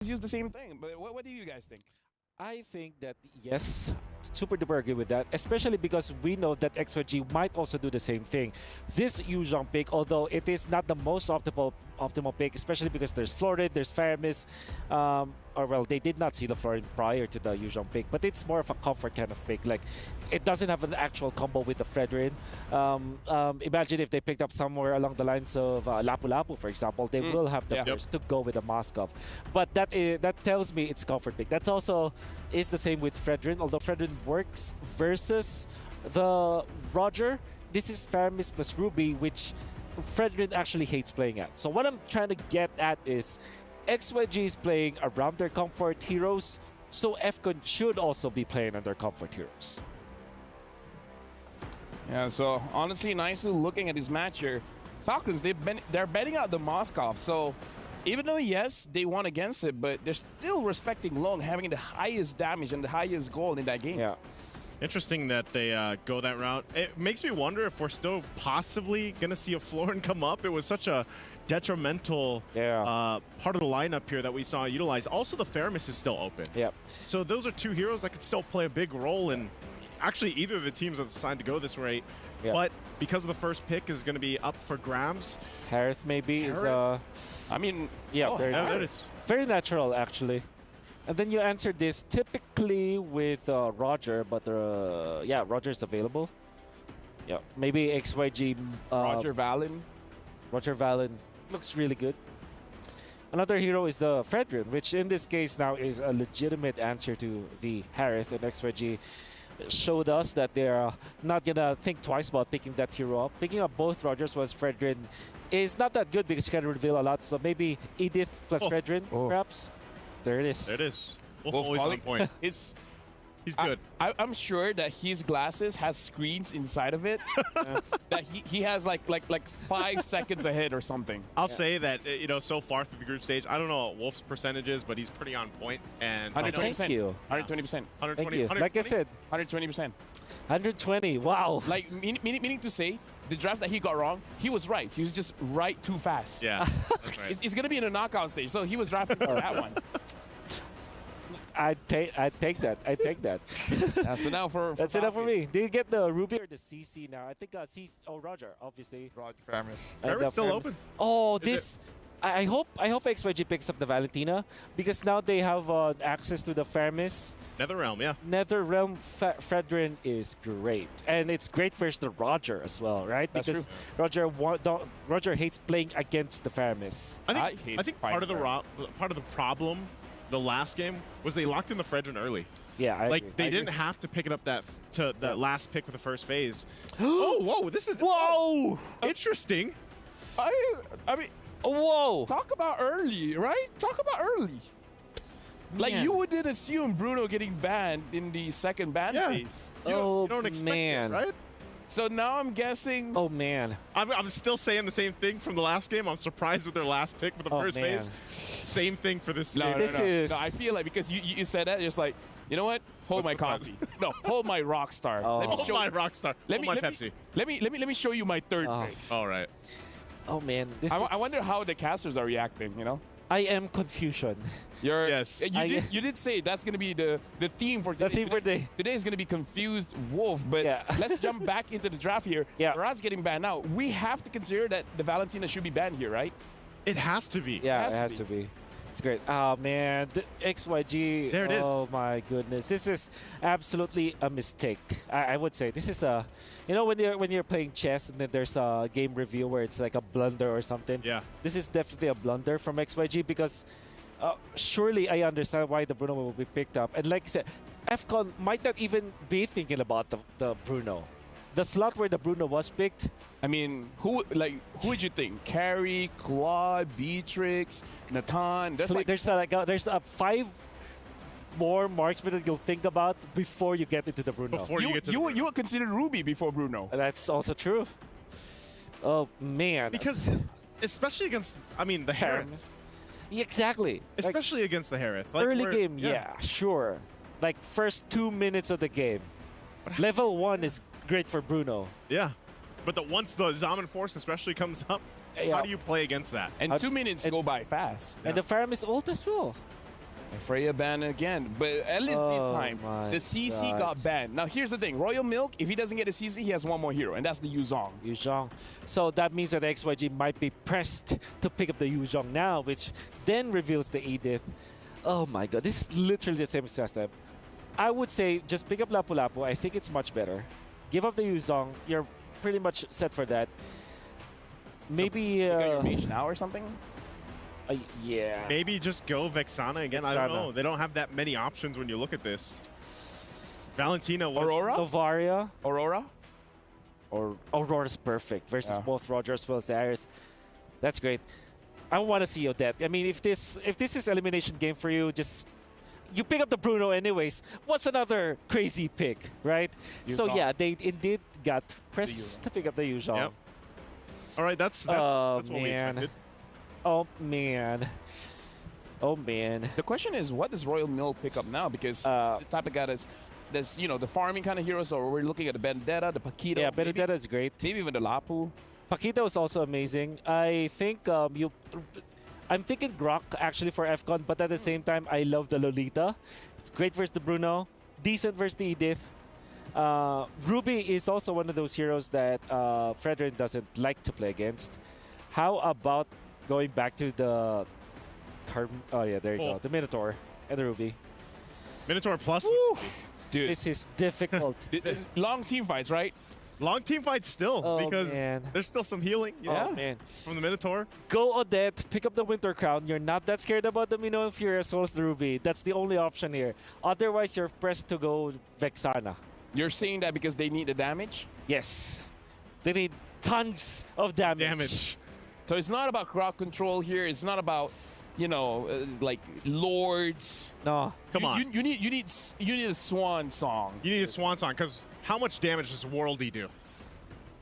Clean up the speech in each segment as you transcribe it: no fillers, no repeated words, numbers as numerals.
use the same thing. But what do you guys think? I think that yes, super duper agree with that, especially because we know that XYG might also do the same thing. This Yuzhong pick, although it is not the most optimal pick, especially because there's Florid, there's Faramis, or well, they did not see the Florid prior to the Yuzhong pick, but it's more of a comfort kind of pick. Like, it doesn't have an actual combo with the Fredrin. Imagine if they picked up somewhere along the lines of Lapu Lapu, for example, they will have the burst to go with a Moskov. But that tells me it's comfort pick. That's also is the same with Fredrin, although Fredrin works versus the Roger. This is Faramis plus Ruby, which Fredrin actually hates playing at. So what I'm trying to get at is XYG is playing around their comfort heroes, so FCON should also be playing on their comfort heroes. Yeah, so honestly, nicely looking at this match here, Falcons, they're betting out the Moskov. So even though, yes, they won against it, but they're still respecting Long, having the highest damage and the highest goal in that game. Yeah. Interesting that they go that route. It makes me wonder if we're still possibly going to see a Florin come up. It was such a detrimental part of the lineup here that we saw utilized. Also, the Faramis is still open. Yep. So those are two heroes that could still play a big role in actually either of the teams that decided to go this rate. Yep. But because of the first pick is going to be up for grabs. Harith maybe is I mean, yeah, There it is. very natural actually. And then you answered this typically with Roger, but yeah, Roger's available. Yeah, maybe XYG. Roger Valen. Roger Valen looks really good. Another hero is the Fredrin, which in this case now is a legitimate answer to the Harith, and XYG showed us that they're not gonna think twice about picking that hero up. Picking up both Rogers was Fredrin is not that good because you can reveal a lot, so maybe Edith plus Fredrin, perhaps. There it is. There it is. Wolf Wolf always on point. He's good. I'm sure that his glasses has screens inside of it that he has like 5 seconds ahead or something. I'll say that, you know, so far through the group stage, I don't know what Wolf's percentage is, but he's pretty on point. And 120%. Thank you. 120%. 120. Thank you. 120? Like I said, 120%. 120. Wow. Like meaning to say, the draft that he got wrong, he was right. He was just right too fast. Yeah, that's right. It's gonna be in a knockout stage, so he was drafted for that one. I'd take that. I take that. That's enough for That's enough for me. Did you get the Ruby or the CC now? I think CC. Oh, Roger, obviously. Roger Faramis. Faramis still open. Oh, this. I hope XYG picks up the Valentina because now they have access to the Faramis. Netherrealm, yeah. Netherrealm Fredrin is great, and it's great versus the Roger as well, right? That's because true. Roger hates playing against the Faramis. I think part of the problem the last game was they locked in the Fredrin early. Yeah, I agree. They didn't have to pick it up that last pick for the first phase. Oh, whoa! This is interesting. I mean, whoa! talk about early, right? Talk about early. Like, you wouldn't assume Bruno getting banned in the second ban phase. You don't expect it, right? So now I'm guessing. Oh man! I'm still saying the same thing from the last game. I'm surprised with their last pick for the first phase. Same thing for this game. No, I feel like because you said that, just like, you know what? Hold my coffee. No, hold my rock star. Let me Hold my rock star. Hold my Pepsi. Let me show you my third pick. All right. Oh man! I wonder how the casters are reacting. You know. I am confusion. Yes. You did say that's going to be the theme for today. The theme for today. Today is going to be confused Wolf, but let's jump back into the draft here. Yeah. Raz getting banned now. We have to consider that the Valentina should be banned here, right? It has to be. Yeah, it has to be. It's great. Oh man, the XYG. There it is. Oh my goodness, this is absolutely a mistake. I would say this is a, you know, when you're playing chess and then there's a game review where it's like a blunder or something. Yeah. This is definitely a blunder from XYG because surely I understand why the Bruno will be picked up. And like I said, FCON might not even be thinking about the Bruno. The slot where the Bruno was picked. I mean, who would you think? Carrie, Claude, Beatrix, Nathan. There's 5 more marksmen that you'll think about before you get into the Bruno. You would consider Ruby before Bruno. That's also true. Oh man. Because especially against, I mean, the Harith. Exactly. Especially against the Harith. Like early game, yeah, sure. Like first 2 minutes of the game. Level 1 is great for Bruno. Yeah. But once the Zaman Force especially comes up, how do you play against that? And 2 minutes go by fast. And the Faramis ult as well. Freya banned again, but at least this time, my the CC God. got banned. Now, here's the thing. Royal Milk, if he doesn't get a CC, he has one more hero, and that's the Yuzong. Yuzhong. So that means that XYG might be pressed to pick up the Yuzhong now, which then reveals the Edith. Oh my God, this is literally the same as last time. I would say just pick up Lapu Lapu. I think it's much better. Give up the Yuzhong. You're pretty much set for that. Maybe... You got your mage now or something? Yeah. Maybe just go Vexana again. I don't know. They don't have that many options when you look at this. Valentina was... Aurora? Novaria. Aurora? Or Aurora's perfect versus both Roger as well as the Aerith. That's great. I want to see Odette. I mean, if this is elimination game for you, just you pick up the Bruno anyways. What's another crazy pick, right? So yeah, they indeed got pressed to pick up the Yuzhong. Yep. All right, that's what we expected. Oh man. Oh man. The question is, what does Royal Milk pick up now? Because the type of guy that's you know, the farming kind of heroes, or we're looking at the Benedetta, the Paquito. Yeah, Benedetta is great. Maybe even the Lapu. Paquito is also amazing. I think I'm thinking Grok actually for FCON, but at the same time, I love the Lolita. It's great versus the Bruno, decent versus the Edith. Ruby is also one of those heroes that Fredrin doesn't like to play against. How about going back to the oh yeah, there you go, the Minotaur and the Ruby. Minotaur plus. Woo! Dude, this is difficult. long team fights, right? Long team fights still, because there's still some healing Man. from the Minotaur. Go Odette, pick up the Winter Crown. You're not that scared about the Mino and Fury as well as the Ruby. That's the only option here. Otherwise, you're pressed to go Vexana. You're saying that because they need the damage? Yes. They need tons of damage. So it's not about crowd control here. It's not about, you know, like lords. No. Come on. You need a swan song. You need a swan song, because how much damage does Worldy do?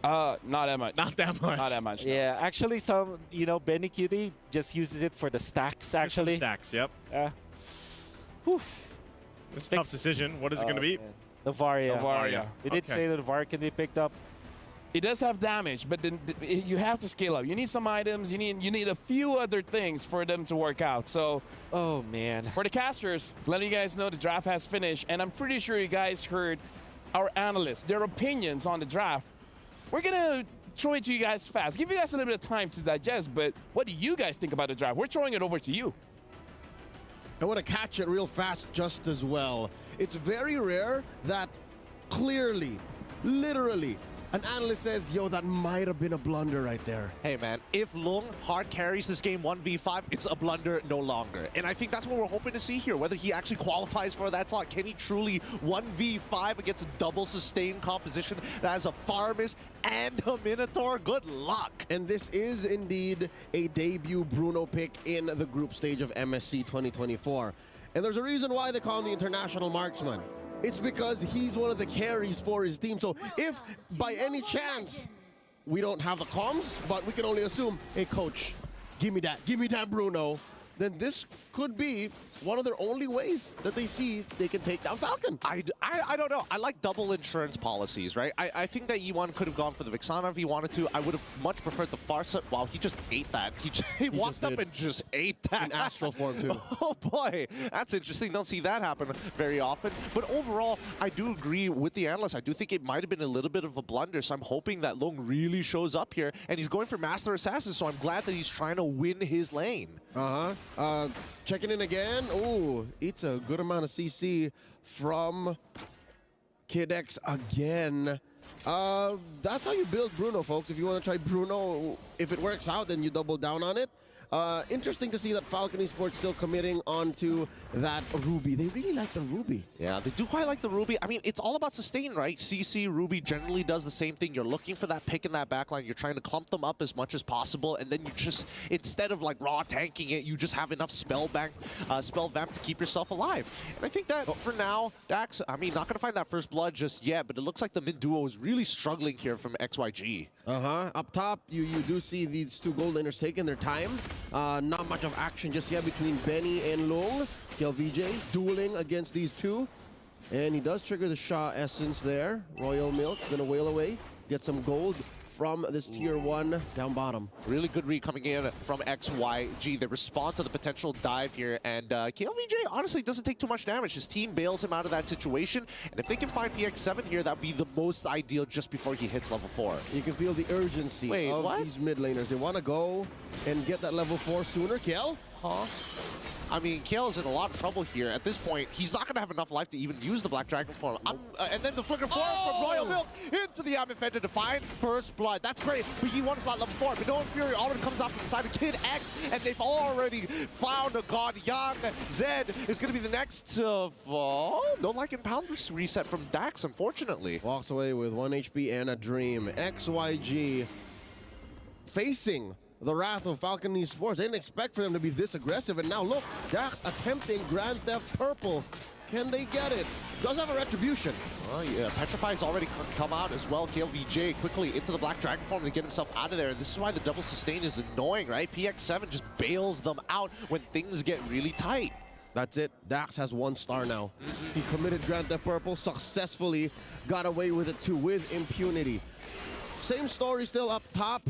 Not that much. Not that much. Not that much. Yeah, actually, some, you know, Benny Cutie just uses it for the stacks, actually. Stacks, yep. Whew. It's a tough decision. What is it going to be? Novaria. Novaria. We did say that Novaria can be picked up. It does have damage, but then you have to scale up. You need some items. You need a few other things for them to work out. So, oh man. For the casters, letting you guys know the draft has finished, and I'm pretty sure you guys heard our analysts, their opinions on the draft. We're gonna throw it to you guys fast. Give you guys a little bit of time to digest. But what do you guys think about the draft? We're throwing it over to you. I want to catch it real fast just as well. It's very rare that clearly, literally, an analyst says, yo, that might have been a blunder right there. Hey, man, if Lung hard carries this game 1v5, it's a blunder no longer. And I think that's what we're hoping to see here, whether he actually qualifies for that slot. Can he truly 1v5 against a double sustained composition that has a Farmus and a Minotaur? Good luck. And this is indeed a debut Bruno pick in the group stage of MSC 2024. And there's a reason why they call him the International Marksman. It's because he's one of the carries for his team. So if by any chance we don't have the comms, but we can only assume, hey coach, give me that Bruno, then this could be one of their only ways that they see they can take down Falcon. I don't know. I like double insurance policies, right? I think that E1 could have gone for the Vexana if he wanted to. I would have much preferred the Farsa. Wow, he just ate that. He walked up and just ate that. In astral form, too. Oh, boy. That's interesting. Don't see that happen very often. But overall, I do agree with the analyst. I do think it might have been a little bit of a blunder, so I'm hoping that Long really shows up here. And he's going for Master Assassin, so I'm glad that he's trying to win his lane. Checking in again. Ooh, eats a good amount of CC from KidX again. That's how you build Bruno, folks. If you want to try Bruno, if it works out, then you double down on it. Interesting to see that Falcon Esports still committing onto that Ruby. They really like the Ruby. Yeah, they do quite like the Ruby. I mean, it's all about sustain, right? CC, Ruby generally does the same thing. You're looking for that pick in that backline. You're trying to clump them up as much as possible, and then you just, instead of like raw tanking it, you just have enough spell vamp to keep yourself alive. And I think that for now, Dax, I mean, not going to find that first blood just yet, but it looks like the mid duo is really struggling here from XYG. Up top, you do see these two gold laners taking their time. Not much of action just yet between Benny and Lung. KLVJ dueling against these two. And he does trigger the Shaw Essence there. Royal Milk gonna wail away, get some gold from this tier 1 down bottom. Really good read coming in from XYG. They respond to the potential dive here, and KLVJ honestly doesn't take too much damage. His team bails him out of that situation, and if they can find PX7 here, that would be the most ideal just before he hits level 4. You can feel the urgency of these mid laners. They want to go and get that level 4 sooner. Kill? Huh? I mean, Kale is in a lot of trouble here. At this point, he's not going to have enough life to even use the Black Dragon form. And then the Flicker Force from Royal Milk into the Amifenda to find first blood. That's great, but he wants that level 4. But no Fury already comes out from the side of Kid X, and they've already found a God Young. Zed is going to be the next to fall. No like and pound reset from Dax, unfortunately. Walks away with 1 HP and a dream. XYG facing the wrath of FALCON ESPORTS. They didn't expect for them to be this aggressive, and now look, Dax attempting Grand Theft Purple. Can they get it? Does have a retribution. Oh yeah, Petrify's already come out as well. KLVJ quickly into the Black Dragon form to get himself out of there, and this is why the double sustain is annoying, right? PX7 just bails them out when things get really tight. That's it. Dax has 1 star now. He committed Grand Theft Purple, successfully got away with it too, with impunity. Same story still up top.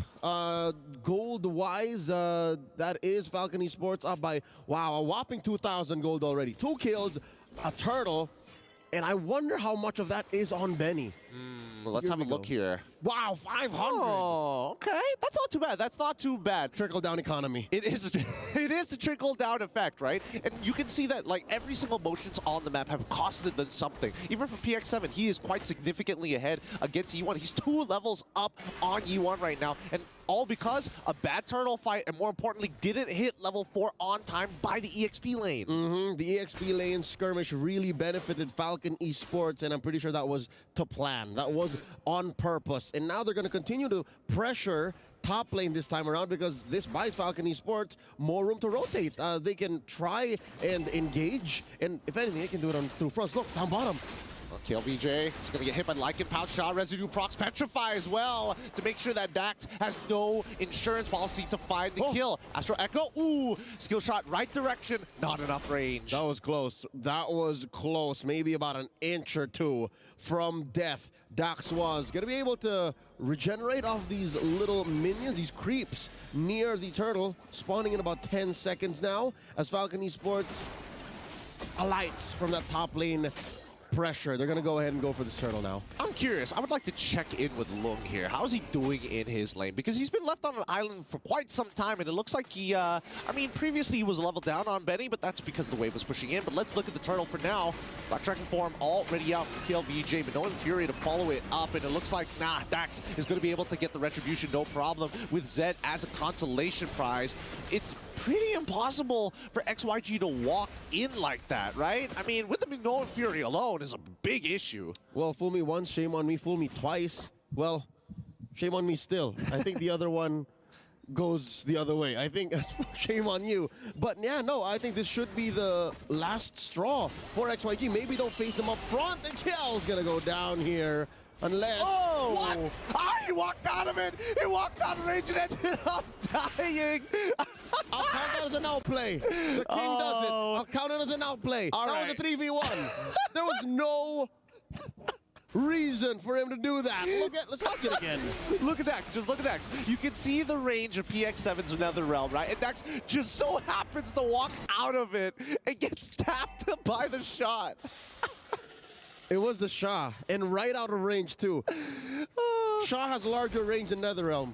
Gold-wise, that is FALCON ESPORTS up by, wow, a whopping 2,000 gold already. 2 kills, a turtle, and I wonder how much of that is on Benny. Let's have a look here. Wow, 500. Oh, okay. That's not too bad. That's not too bad. Trickle-down economy. It is the trickle-down effect, right? And you can see that like every single motions on the map have costed them something. Even for PX7, he is quite significantly ahead against E1. He's 2 levels up on E1 right now, and all because a bad turtle fight, and more importantly, didn't hit level 4 on time by the EXP lane. The EXP lane skirmish really benefited FALCON ESPORTS, and I'm pretty sure that was to plan. That was on purpose. And now they're going to continue to pressure top lane this time around because this buys FALCON ESPORTS more room to rotate. They can try and engage, and if anything, they can do it on 2 fronts. Look, down bottom. KLVJ is going to get hit by Lycan Pouch Shot, Residue procs Petrify as well to make sure that Dax has no insurance policy to find the kill. Astro Echo, ooh, skill shot right direction, not enough range. That was close. That was close. Maybe about an inch or 2 from death. Dax was going to be able to regenerate off these little minions, these creeps near the turtle, spawning in about 10 seconds now as FALCON ESPORTS alights from that top lane pressure. They're going to go ahead and go for this turtle now. I'm curious. I would like to check in with Lung here. How is he doing in his lane? Because he's been left on an island for quite some time, and it looks like he, I mean, previously he was leveled down on Benny, but that's because the wave was pushing in. But let's look at the turtle for now. Black Dragon form already out from KLVJ, but no Fury to follow it up, and it looks like, nah, Dax is going to be able to get the retribution, no problem, with Zed as a consolation prize. It's pretty impossible for XYG to walk in like that, right? I mean, with the Mignolan Fury alone is a big issue. Well, fool me once, shame on me. Fool me twice, well, shame on me still. I think the other one goes the other way. I think shame on you. But yeah, no, I think this should be the last straw for XYG. Maybe don't face him up front. The kill's gonna go down here. Unless... Oh! What? Ah, he walked out of it! He walked out of range and ended up dying! I'll count that as an outplay. The king does it. I'll count it as an outplay. That was a 3v1. There was no reason for him to do that. Let's watch it again. Look at Dax. Just look at Dax. You can see the range of PX7's Netherrealm, right? And Dax just so happens to walk out of it and gets tapped by the shot. It was the Shah, and right out of range, too. Shah has larger range than Netherrealm.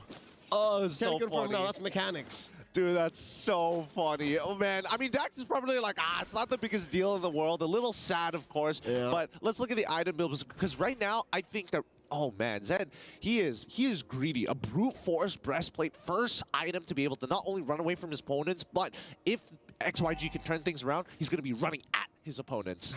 Oh, it's so funny. No, that's mechanics. Dude, that's so funny. Oh, man. I mean, Dax is probably like, it's not the biggest deal in the world. A little sad, of course. Yeah. But let's look at the item builds, because right now, I think that, oh, man, Zed, he is greedy. A brute force breastplate, first item to be able to not only run away from his opponents, but if XYG can turn things around, he's going to be running at his opponents.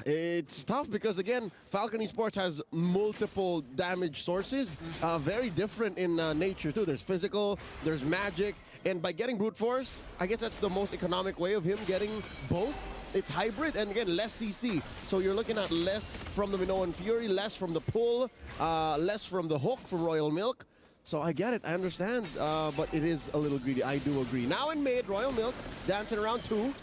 It's tough because, again, FALCON ESPORTS has multiple damage sources, very different in nature, too. There's physical, there's magic, and by getting brute force, I guess that's the most economic way of him getting both. It's hybrid, and again, less CC. So you're looking at less from the Minoan Fury, less from the pull, less from the hook from Royal Milk. So I get it, I understand, but it is a little greedy. I do agree. Now in mid, Royal Milk dancing around 2.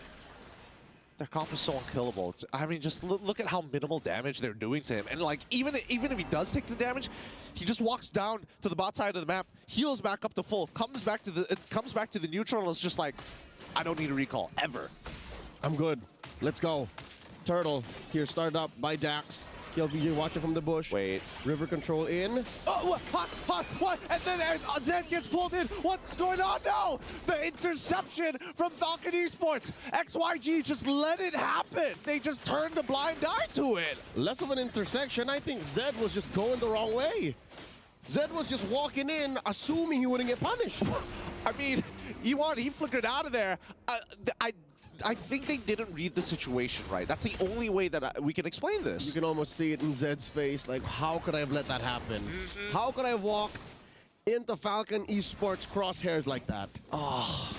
their comp is so unkillable. I mean, just look at how minimal damage they're doing to him. And like, even if he does take the damage, he just walks down to the bot side of the map, heals back up to full, comes back to the neutral, and it's just like, I don't need a recall ever. I'm good. Let's go. Turtle here, started up by Dax. KLVJ watching from the bush. Wait. River control in. Oh, what? And then Zed gets pulled in. What's going on now? The interception from Falcon Esports. XYG just let it happen. They just turned a blind eye to it. Less of an intersection. I think Zed was just going the wrong way. Zed was just walking in, assuming he wouldn't get punished. I mean, he flickered out of there. I think they didn't read the situation right. That's the only way that we can explain this. You can almost see it in Zed's face. Like, how could I have let that happen? How could I have walked into Falcon Esports crosshairs like that? Oh,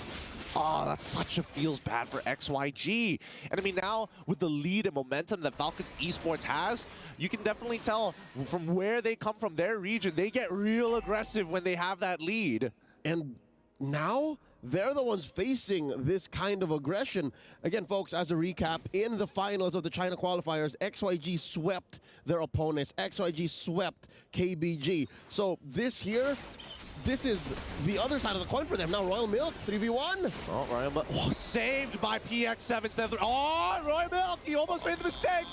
that's such a feels bad for XYG. And I mean, now with the lead and momentum that Falcon Esports has, you can definitely tell from where they come from, their region, they get real aggressive when they have that lead. And now they're the ones facing this kind of aggression. Again, folks, as a recap, in the finals of the China qualifiers, XYG swept their opponents. XYG swept KBG. So this here, this is the other side of the coin for them. Now Royal Milk, 3v1. Oh, Royal Milk, saved by PX7. Oh, Royal Milk, he almost made the mistake.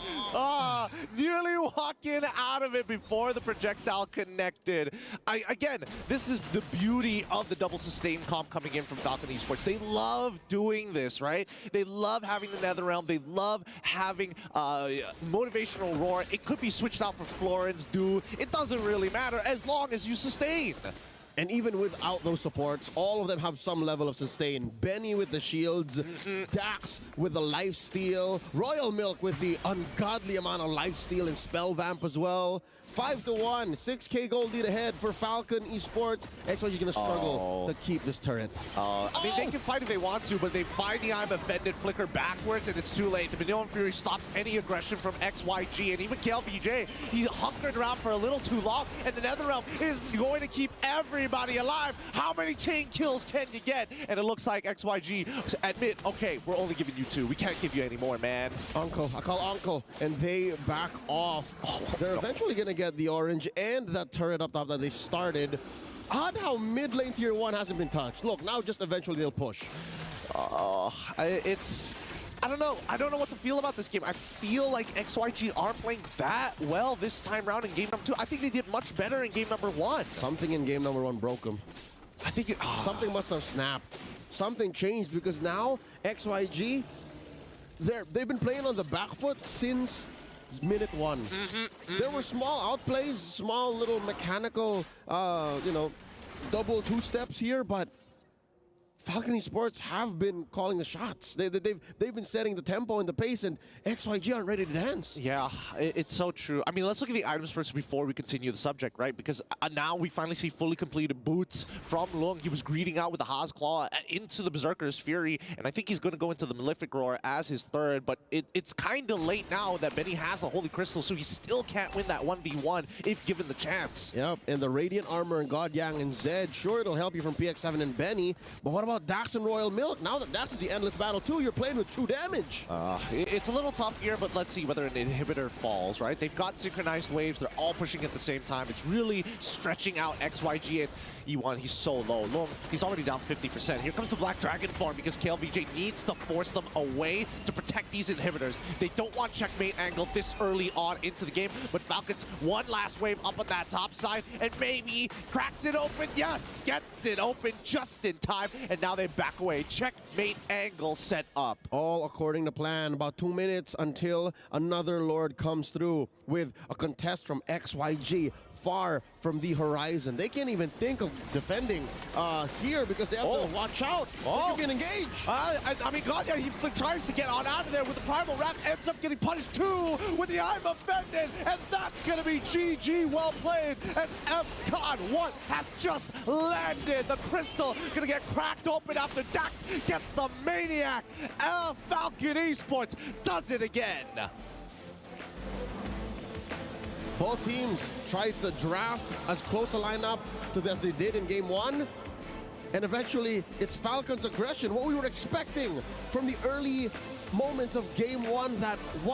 Nearly walking out of it before the projectile connected. Again, this is the beauty of the double sustain comp coming in from Falcon Esports. They love doing this, right? They love having the Netherrealm. They love having motivational roar. It could be switched out for Florence, Do. It doesn't really matter as long as you sustain. And even without those supports, all of them have some level of sustain. Benny with the shields, Dax with the lifesteal, Royal Milk with the ungodly amount of lifesteal and spell vamp as well. 5-1, 6K gold lead ahead for Falcon Esports. XYG is gonna struggle to keep this turret. I mean, they can fight if they want to, but they find the I'm offended flicker backwards, and it's too late. The Manila Fury stops any aggression from XYG, and even KLVJ, he hunkered around for a little too long, and the Netherrealm is going to keep everybody alive. How many chain kills can you get? And it looks like XYG admit, okay, we're only giving you 2. We can't give you any more, man. Uncle, I call Uncle, and they back off. They're eventually gonna get the orange and that turret up top that they started. Odd how mid lane tier 1 hasn't been touched. Look, now just eventually they'll push. I don't know. I don't know what to feel about this game. I feel like XYG aren't playing that well this time around in game number 2. I think they did much better in game number 1. Something in game number 1 broke them. I think something must have snapped. Something changed because now XYG, they've been playing on the back foot since minute 1. There were small outplays, small little mechanical, double 2 steps here, but Falcon Esports have been calling the shots. They've been setting the tempo and the pace, and XYG aren't ready to dance. Yeah, it's so true. I mean, let's look at the items first before we continue the subject, right? Because now we finally see fully completed boots from Lung. He was greeting out with the Haas Claw into the Berserker's Fury, and I think he's going to go into the Malefic Roar as his 3rd, but it's kind of late now that Benny has the Holy Crystal, so he still can't win that 1v1 if given the chance. Yep, and the Radiant Armor and God Yang and Zed, sure, it'll help you from PX7 and Benny, but what about Dax and Royal Milk? Now that Dax is the endless battle too, you're playing with 2 damage. It's a little tough here, but let's see whether an inhibitor falls, right? They've got synchronized waves. They're all pushing at the same time. It's really stretching out XYG. And E1, he's so low. Look, he's already down 50%. Here comes the Black Dragon farm because KLVJ needs to force them away to protect these inhibitors. They don't want checkmate angle this early on into the game, but Falcons one last wave up on that top side and maybe cracks it open. Yes, gets it open just in time, and now they back away. Checkmate angle set up. All according to plan. About 2 minutes until another Lord comes through with a contest from XYG far from the horizon. They can't even think of defending here because they have to watch out. You can engage. I mean, God, yeah, he tries to get on out of there with the Primal Wrap, ends up getting punished too with the I'm offended, and that's going to be GG. Well played as FCON 1 has just landed. The crystal going to get cracked open after Dax gets the Maniac. Falcon Esports does it again. Both teams tried to draft as close a lineup as they did in game 1. And eventually, it's Falcon's aggression, what we were expecting from the early moments of Game 1, that one